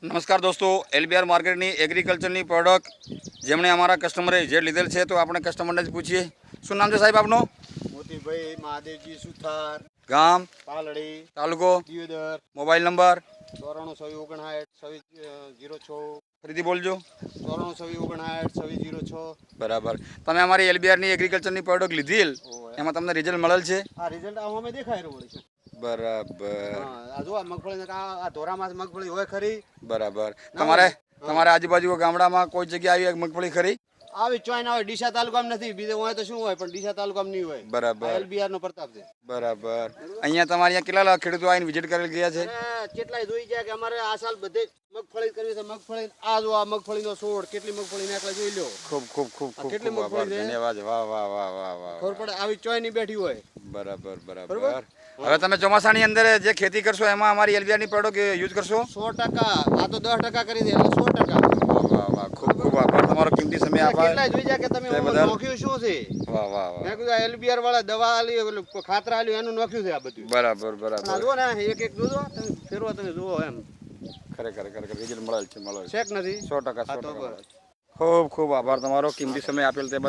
નમસ્કાર દોસ્તો, એલબીઆર માર્કેટની એગ્રીકલ્ચરની પ્રોડક્ટ જેમણે અમારા કસ્ટમરે જે લીધેલ છે તો આપણે કસ્ટમરને જ પૂછીએ. શું નામ છે સાહેબ આપનું? મોતીભાઈ મહાદેવજી સુથાર, ગામ, પાલડી, તાલુકો, દિયોદર, મોબાઈલ નંબર 9459 ફરીથી બોલજો. 9459 બરાબર. તમે અમારી એલબીઆરની એગ્રીકલ્ચરની પ્રોડક્ટ લીધેલ, એમાં તમને રિઝલ્ટ મળેલ છે? આ રિઝલ્ટ અમે દેખાય રહ્યું છે. બરાબર આ જો આ મગફળી આ ધોરામાં મગફળી હોય ખરી. બરાબર. તમારે આજુબાજુ ગામડામાં કોઈ જગ્યાએ આવી મગફળી ખરી? આવી ચોઈ ના હોય. ડીસા તાલુકામાં નથી, બીજે હોય તો શું હોય, પણ ડીસા તાલુકામાં નહીં હોય. બરાબર એલબીઆર નો પ્રતાપ છે. બરાબર. અહીંયા તમારે અહીંયા કેટલા ખેડૂતો આવીને વિઝિટ કરેલ ગયા છે? કેટલાય જોઈ જાય કે અમારે આ સાલ બધે મગફળી કરવી છે. મગફળી આ જો આ મગફળીનો છોડ કેટલી મગફળી નાખલા જોઈ લો. ખૂબ ખૂબ ખૂબ ખૂબ કેટલી ખૂબ આભાર, મગફળી છે? ધન્યવાદ. વાહ વાહ વાહ વાહ વાહ. ખબર પડે આવી ચોઈ ની બેઠી હોય. બરાબર બરાબર. બરાબર. હવે તમે ચોમાસાની અંદર જે ખેતી કરશો એમાં અમારી એલબીઆરની પ્રોડક્ટ યુઝ કરશો? 100%. આ તો 10% કરી દે એટલે 100%. વાહ વાહ, ખૂબ ખૂબ આભાર તમારો કિંમતી સમય આભાર. કેટલાય જોઈ જાય કે તમે તે બદલ. નોખ્યું શું છે. વાહ વાહ વાહ. મેં કીધું એલબીઆર વાળા દવા આલી ઓલું ખાતર આલ્યું એનું નોખ્યું છે આ બધું. બરાબર પણ આ બરાબર. જુઓ ને એક એક જોજો તમે ફેરવો તમે જુઓ એમ ખરેખર ખરેખર રિઝલ્ટ મળેલ છે, મળેલ છે. શેક નથી 100% હા તો 100%. બસ. ખૂબ ખૂબ આભાર તમારો કિંમતી સમય આપેલ તે બદલ.